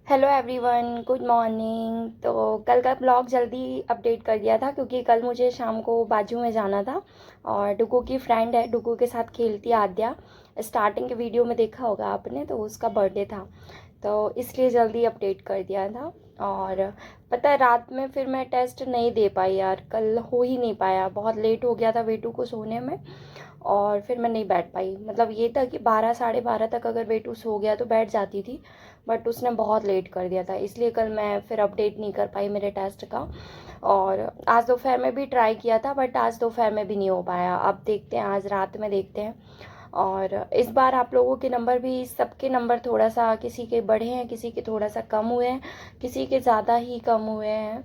Hello everyone, good morning. तो कल का ब्लॉग जल्दी अपडेट कर दिया था क्योंकि कल मुझे शाम को बाजू में जाना था और डुगू की फ्रेंड है, डुगू के साथ खेलती आद्या। स्टार्टिंग के वीडियो में देखा होगा आपने, तो उसका बर्थडे था तो इसलिए जल्दी अपडेट कर दिया था। और पता है रात में फिर मैं टेस्ट नहीं दे पाई यार, कल हो ही नहीं पाया, बहुत लेट हो गया था वेटू को सोने में और फिर मैं नहीं बैठ पाई। मतलब ये था कि 12 साढ़े 12 तक अगर वेटू सो गया तो बैठ जाती थी, बट उसने बहुत लेट कर दिया था, इसलिए कल मैं फिर अपडेट नहीं कर पाई मेरे टेस्ट का। और आज दोपहर में भी ट्राई किया था बट आज दोपहर में भी नहीं हो पाया। अब देखते हैं, आज रात में देखते हैं। और इस बार आप लोगों के नंबर भी, सबके नंबर थोड़ा सा, किसी के बढ़े हैं, किसी के थोड़ा सा कम हुए हैं, किसी के ज़्यादा ही कम हुए हैं।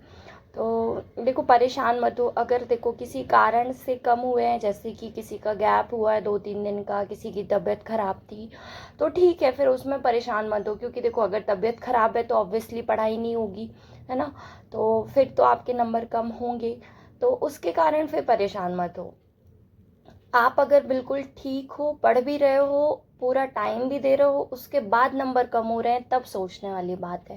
तो देखो परेशान मत हो, अगर देखो किसी कारण से कम हुए हैं, जैसे कि किसी का गैप हुआ है 2-3 दिन का, किसी की तबीयत ख़राब थी, तो ठीक है, फिर उसमें परेशान मत हो। क्योंकि देखो अगर तबीयत ख़राब है तो ऑब्वियसली पढ़ाई नहीं होगी, है ना। तो फिर तो आपके नंबर कम होंगे, तो उसके कारण फिर परेशान मत हो। आप अगर बिल्कुल ठीक हो, पढ़ भी रहे हो, पूरा टाइम भी दे रहे हो, उसके बाद नंबर कम हो रहे हैं, तब सोचने वाली बात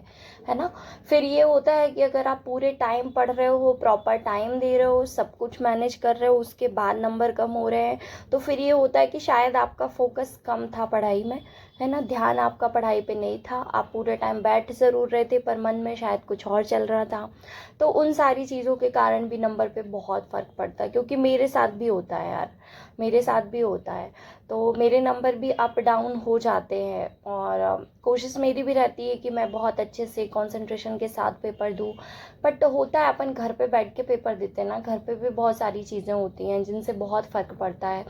है ना। फिर ये होता है कि अगर आप पूरे टाइम पढ़ रहे हो, प्रॉपर टाइम दे रहे हो, सब कुछ मैनेज कर रहे हो, उसके बाद नंबर कम हो रहे हैं, तो फिर ये होता है कि शायद आपका फोकस कम था पढ़ाई में, है ना, ध्यान आपका पढ़ाई पे नहीं था, आप पूरे टाइम बैठ ज़रूर रहे थे पर मन में शायद कुछ और चल रहा था। तो उन सारी चीज़ों के कारण भी नंबर पे बहुत फ़र्क पड़ता है, क्योंकि मेरे साथ भी होता है यार, मेरे साथ भी होता है। तो मेरे नंबर भी अप डाउन हो जाते हैं और कोशिश मेरी भी रहती है कि मैं बहुत अच्छे से कंसंट्रेशन के साथ पेपर दूँ। बट होता है, अपन घर पे बैठ के पेपर देते हैं ना, घर पे भी बहुत सारी चीज़ें होती हैं जिनसे बहुत फ़र्क पड़ता है।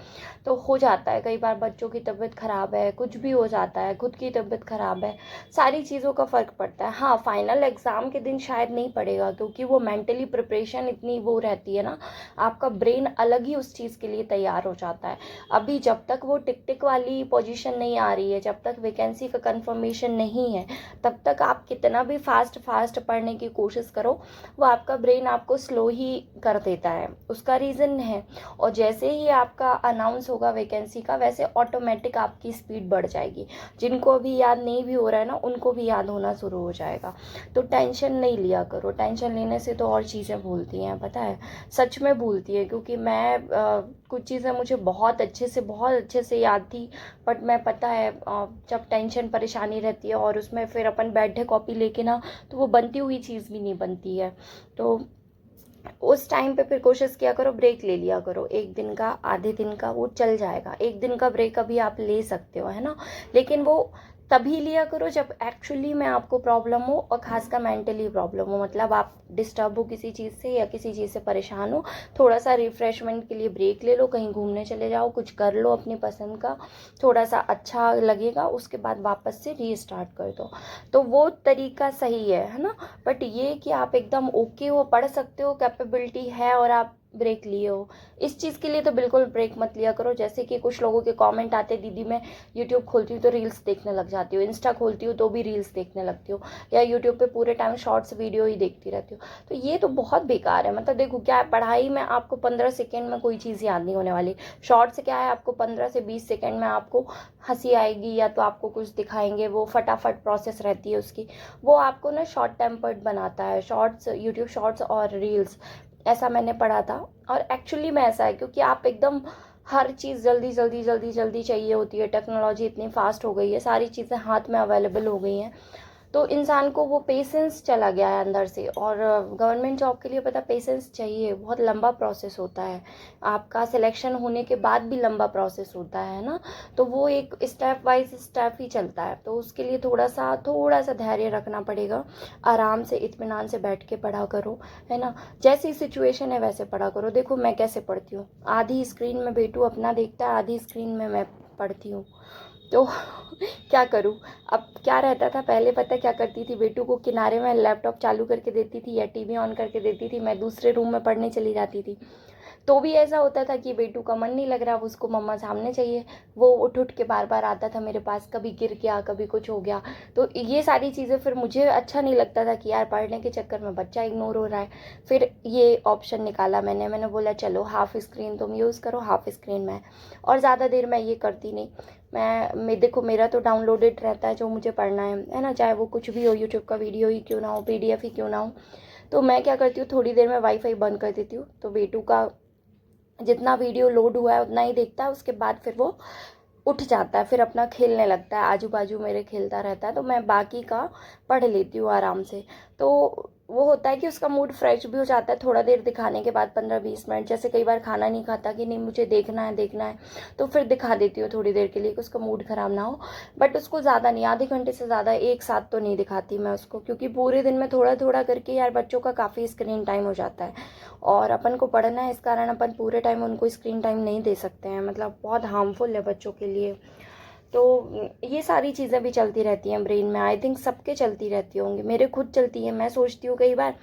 तो हो जाता है कई बार, बच्चों की तबीयत ख़राब है, कुछ भी हो जाता है, खुद की तबीयत ख़राब है, सारी चीज़ों का फ़र्क पड़ता है। हाँ, फाइनल एग्ज़ाम के दिन शायद नहीं पड़ेगा, क्योंकि वो मेंटली प्रिपरेशन इतनी वो रहती है ना, आपका ब्रेन अलग ही उस चीज़ के लिए तैयार हो जाता है। अभी जब तक वो टिक टिक वाली पोजीशन नहीं आ रही है, जब तक वैकेंसी का कंफर्मेशन नहीं है, तब तक आप कितना भी फास्ट फास्ट पढ़ने की कोशिश करो, वो आपका ब्रेन आपको स्लो ही कर देता है, उसका रीज़न है। और जैसे ही आपका अनाउंस होगा वैकेंसी का, वैसे ऑटोमेटिक आपकी स्पीड बढ़ जाएगी। जिनको अभी याद नहीं भी हो रहा है ना, उनको भी याद होना शुरू हो जाएगा। तो टेंशन नहीं लिया करो, टेंशन लेने से तो और चीज़ें भूलती हैं, पता है, सच में भूलती है। क्योंकि मैं कुछ चीज़ें मुझे बहुत अच्छे से याद थी, बट मैं, पता है, जब टेंशन परेशानी रहती है और उसमें फिर अपन बैठे कॉपी लेके ना, तो वो बनती हुई चीज़ भी नहीं बनती है। तो उस टाइम पे फिर कोशिश किया करो, ब्रेक ले लिया करो, 1 दिन का, आधे दिन का, वो चल जाएगा। 1 दिन का ब्रेक अभी आप ले सकते हो, है ना, लेकिन वो तभी लिया करो जब एक्चुअली में आपको प्रॉब्लम हो, और खासकर मेंटली प्रॉब्लम हो, मतलब आप डिस्टर्ब हो किसी चीज़ से या किसी चीज़ से परेशान हो। थोड़ा सा रिफ्रेशमेंट के लिए ब्रेक ले लो, कहीं घूमने चले जाओ, कुछ कर लो अपनी पसंद का, थोड़ा सा अच्छा लगेगा, उसके बाद वापस से रीस्टार्ट कर दो। तो वो तरीका सही है ना। बट ये कि आप एकदम ओके हो, पढ़ सकते हो, कैपेबिलिटी है, और आप ब्रेक लिए हो, इस चीज़ के लिए तो बिल्कुल ब्रेक मत लिया करो। जैसे कि कुछ लोगों के कमेंट आते, दीदी मैं यूट्यूब खोलती हूँ तो रील्स देखने लग जाती हूँ, इंस्टा खोलती हूँ तो भी रील्स देखने लगती हूँ, या यूट्यूब पे पूरे टाइम शॉर्ट्स वीडियो ही देखती रहती हूँ। तो ये तो बहुत बेकार है। मतलब देखो क्या है, पढ़ाई में आपको 15 सेकेंड में कोई चीज़ याद नहीं होने वाली। शॉर्ट्स क्या है, आपको 15 से 20 सेकेंड में आपको हंसी आएगी, या तो आपको कुछ दिखाएंगे, वो फटाफट प्रोसेस रहती है उसकी, वो आपको ना शॉर्ट टेम्पर्ड बनाता है। शॉर्ट्स, यूट्यूब शॉर्ट्स और रील्स, ऐसा मैंने पढ़ा था। और एक्चुअली में ऐसा है, क्योंकि आप एकदम हर चीज़ जल्दी जल्दी जल्दी जल्दी चाहिए होती है, टेक्नोलॉजी इतनी फास्ट हो गई है, सारी चीज़ें हाथ में अवेलेबल हो गई हैं, तो इंसान को वो पेशेंस चला गया है अंदर से। और गवर्नमेंट जॉब के लिए पता, पेशेंस चाहिए, बहुत लंबा प्रोसेस होता है, आपका सिलेक्शन होने के बाद भी लंबा प्रोसेस होता है ना। तो वो एक स्टेप वाइज स्टेप ही चलता है, तो उसके लिए थोड़ा सा धैर्य रखना पड़ेगा। आराम से इत्मीनान से बैठ के पढ़ा करो, है ना, जैसी सिचुएशन है वैसे पढ़ा करो। देखो मैं कैसे पढ़ती हूँ, आधी स्क्रीन में बेटू अपना देखता है, आधी स्क्रीन में मैं पढ़ती हूँ। तो क्या करूँ। अब क्या रहता था पहले, पता क्या करती थी, बेटू को किनारे में लैपटॉप चालू करके देती थी या टीवी ऑन करके देती थी, मैं दूसरे रूम में पढ़ने चली जाती थी। तो भी ऐसा होता था कि बेटू का मन नहीं लग रहा, उसको मम्मा सामने चाहिए, वो उठ उठ के बार बार आता था मेरे पास, कभी गिर गया, कभी कुछ हो गया। तो ये सारी चीज़ें फिर मुझे अच्छा नहीं लगता था कि यार पढ़ने के चक्कर में बच्चा इग्नोर हो रहा है। फिर ये ऑप्शन निकाला मैंने बोला चलो हाफ स्क्रीन तुम यूज़ करो, हाफ स्क्रीन मैं, और ज़्यादा देर मैं ये करती नहीं। मैं देखो मेरा तो डाउनलोडेड रहता है जो मुझे पढ़ना है ना, चाहे वो कुछ भी हो, यूट्यूब का वीडियो ही क्यों ना हो, PDF ही क्यों ना हो। तो मैं क्या करती हूँ, थोड़ी देर में वाईफाई बंद कर देती हूँ, तो बेटू का जितना वीडियो लोड हुआ है उतना ही देखता है, उसके बाद फिर वो उठ जाता है, फिर अपना खेलने लगता है, आजू बाजू मेरे खेलता रहता है, तो मैं बाकी का पढ़ लेती हूँ आराम से। तो वो होता है कि उसका मूड फ्रेश भी हो जाता है थोड़ा देर दिखाने के बाद, 15-20 मिनट। जैसे कई बार खाना नहीं खाता कि नहीं मुझे देखना है, तो फिर दिखा देती हूँ थोड़ी देर के लिए कि उसका मूड ख़राब ना हो। बट उसको ज़्यादा नहीं, आधे घंटे से ज़्यादा एक साथ तो नहीं दिखाती मैं उसको, क्योंकि पूरे दिन में थोड़ा थोड़ा करके यार बच्चों का काफ़ी स्क्रीन टाइम हो जाता है, और अपन को पढ़ना है, इस कारण अपन पूरे टाइम उनको स्क्रीन टाइम नहीं दे सकते हैं, मतलब बहुत हार्मफुल है बच्चों के लिए। तो ये सारी चीज़ें भी चलती रहती हैं ब्रेन में, आई थिंक सबके चलती रहती होंगी, मेरे खुद चलती है। मैं सोचती हूँ कई बार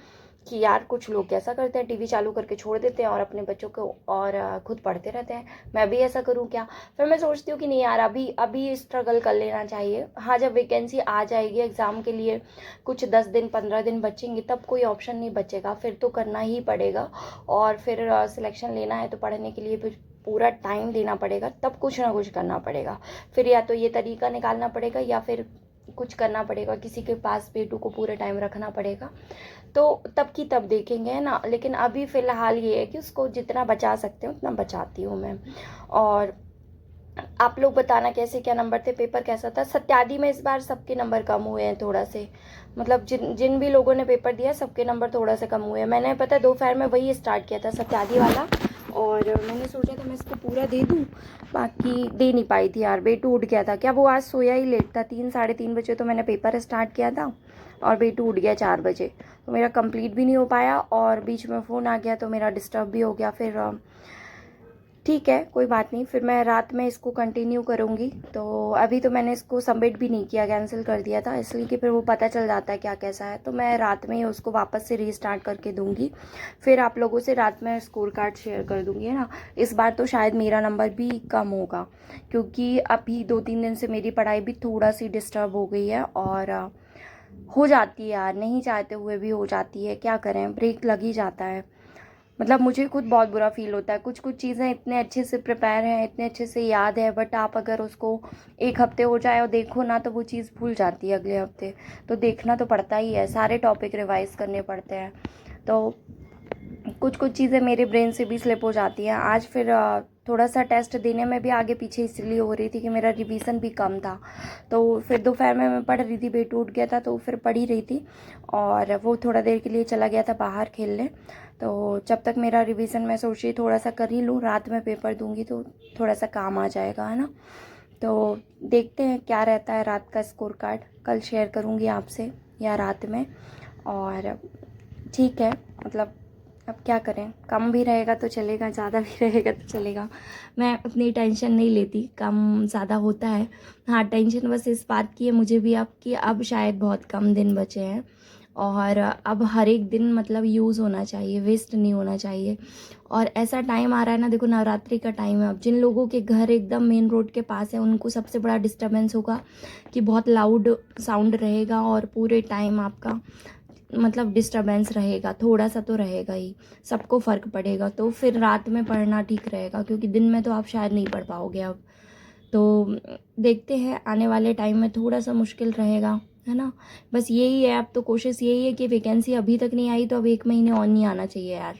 कि यार कुछ लोग कैसा करते हैं, टीवी चालू करके छोड़ देते हैं और अपने बच्चों को और खुद पढ़ते रहते हैं, मैं भी ऐसा करूँ क्या। फिर मैं सोचती हूँ कि नहीं यार, अभी अभी स्ट्रगल कर लेना चाहिए। हाँ, जब वैकेंसी आ जाएगी एग्ज़ाम के लिए, कुछ 10 दिन 15 दिन बचेंगे, तब कोई ऑप्शन नहीं बचेगा, फिर तो करना ही पड़ेगा। और फिर सिलेक्शन लेना है तो पढ़ने के लिए फिर पूरा टाइम देना पड़ेगा, तब कुछ ना कुछ करना पड़ेगा। फिर या तो ये तरीका निकालना पड़ेगा या फिर कुछ करना पड़ेगा, किसी के पास बेटू को पूरे टाइम रखना पड़ेगा, तो तब की तब देखेंगे, है ना। लेकिन अभी फ़िलहाल ये है कि उसको जितना बचा सकते हैं उतना बचाती हूँ मैं। और आप लोग बताना कैसे क्या नंबर थे, पेपर कैसा था। सत्यादी में इस बार सबके नंबर कम हुए हैं थोड़ा से, मतलब जिन जिन भी लोगों ने पेपर दिया सबके नंबर थोड़ा सा कम हुए हैं। मैंने पता है दोपहर में वही स्टार्ट किया था सत्यादी वाला, और मैंने सोचा था मैं इसको पूरा दे दूँ, बाकी दे नहीं पाई थी यार, बेटू उठ गया था। क्या वो आज सोया ही लेट था, 3 साढ़े 3 बजे तो मैंने पेपर स्टार्ट किया था और बेटू उठ गया 4 बजे, तो मेरा कंप्लीट भी नहीं हो पाया, और बीच में फ़ोन आ गया तो मेरा डिस्टर्ब भी हो गया। फिर ठीक है कोई बात नहीं, फिर मैं रात में इसको कंटिन्यू करूँगी। तो अभी तो मैंने इसको सबमिट भी नहीं किया, कैंसिल कर दिया था, इसलिए कि फिर वो पता चल जाता है क्या कैसा है। तो मैं रात में ही उसको वापस से रीस्टार्ट करके दूँगी, फिर आप लोगों से रात में स्कोर कार्ड शेयर कर दूँगी, है ना। इस बार तो शायद मेरा नंबर भी कम होगा, क्योंकि अभी 2-3 दिन से मेरी पढ़ाई भी थोड़ा सी डिस्टर्ब हो गई है, और हो जाती है यार, नहीं चाहते हुए भी हो जाती है, क्या करें, ब्रेक लग ही जाता है। मतलब मुझे खुद बहुत बुरा फील होता है, कुछ कुछ चीज़ें इतने अच्छे से प्रिपेयर हैं, इतने अच्छे से याद है, बट आप अगर उसको 1 हफ्ते हो जाए और देखो ना, तो वो चीज़ भूल जाती है अगले हफ्ते। तो देखना तो पड़ता ही है, सारे टॉपिक रिवाइज करने पड़ते हैं, तो कुछ कुछ चीज़ें मेरे ब्रेन से भी स्लिप हो जाती हैं। आज फिर थोड़ा सा टेस्ट देने में भी आगे पीछे इसलिए हो रही थी कि मेरा रिवीजन भी कम था। तो फिर दोपहर में मैं पढ़ रही थी, बेटू उठ गया था तो फिर पढ़ ही रही थी, और वो थोड़ा देर के लिए चला गया था बाहर खेलने। तो जब तक मेरा रिवीजन, मैं सोच रही थोड़ा सा कर ही लूँ, रात में पेपर दूँगी तो थोड़ा सा काम आ जाएगा, है ना। तो देखते हैं क्या रहता है रात का स्कोर कार्ड, कल शेयर करूँगी आपसे या रात में। और ठीक है, मतलब अब क्या करें, कम भी रहेगा तो चलेगा, ज़्यादा भी रहेगा तो चलेगा, मैं उतनी टेंशन नहीं लेती, कम ज़्यादा होता है। हाँ, टेंशन बस इस बात की है मुझे भी अब कि अब शायद बहुत कम दिन बचे हैं, और अब हर एक दिन मतलब यूज़ होना चाहिए, वेस्ट नहीं होना चाहिए। और ऐसा टाइम आ रहा है ना, देखो नवरात्रि का टाइम है, अब जिन लोगों के घर एकदम मेन रोड के पास है उनको सबसे बड़ा डिस्टर्बेंस होगा कि बहुत लाउड साउंड रहेगा, और पूरे टाइम आपका मतलब डिस्टर्बेंस रहेगा, थोड़ा सा तो रहेगा ही, सबको फ़र्क पड़ेगा। तो फिर रात में पढ़ना ठीक रहेगा, क्योंकि दिन में तो आप शायद नहीं पढ़ पाओगे अब। तो देखते हैं, आने वाले टाइम में थोड़ा सा मुश्किल रहेगा, है ना। बस यही है, अब तो कोशिश यही है कि वैकेंसी अभी तक नहीं आई तो अब 1 महीने और नहीं आना चाहिए यार,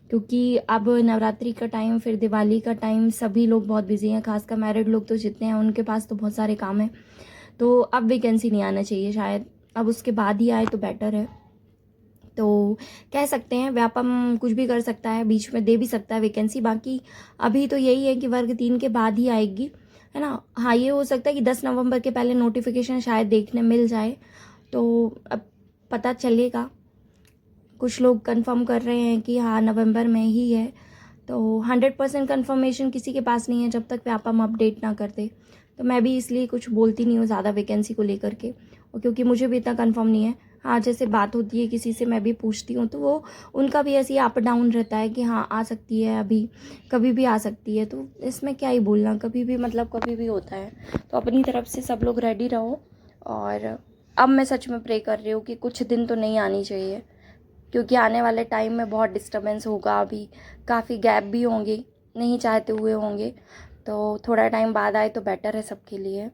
क्योंकि अब नवरात्रि का टाइम, फिर दिवाली का टाइम, सभी लोग बहुत बिजी हैं, खासकर मैरिड लोग तो जितने हैं उनके पास तो बहुत सारे काम हैं। तो अब वैकेंसी नहीं आना चाहिए शायद, अब उसके बाद ही आए तो बेटर है। तो कह सकते हैं व्यापम कुछ भी कर सकता है, बीच में दे भी सकता है वैकेंसी, बाकी अभी तो यही है कि वर्ग 3 के बाद ही आएगी, है ना। हाँ, ये हो सकता है कि 10 नवंबर के पहले नोटिफिकेशन शायद देखने मिल जाए, तो अब पता चलेगा। कुछ लोग कंफर्म कर रहे हैं कि हाँ नवंबर में ही है, तो 100% कंफर्मेशन किसी के पास नहीं है जब तक व्यापम अपडेट ना कर दे। तो मैं भी इसलिए कुछ बोलती नहीं हूँ ज़्यादा वैकेंसी को लेकर के, और क्योंकि मुझे भी इतना कंफर्म नहीं है, हाँ, जैसे बात होती है किसी से, मैं भी पूछती हूँ तो वो उनका भी ऐसे ही अप डाउन रहता है कि हाँ आ सकती है, अभी कभी भी आ सकती है। तो इसमें क्या ही बोलना, कभी भी मतलब कभी भी होता है। तो अपनी तरफ से सब लोग रेडी रहो। और अब मैं सच में प्रे कर रही हूँ कि कुछ दिन तो नहीं आनी चाहिए, क्योंकि आने वाले टाइम में बहुत डिस्टर्बेंस होगा। अभी काफ़ी गैप भी होंगे, नहीं चाहते हुए होंगे, तो थोड़ा टाइम बाद आए तो बेटर है सबके लिए।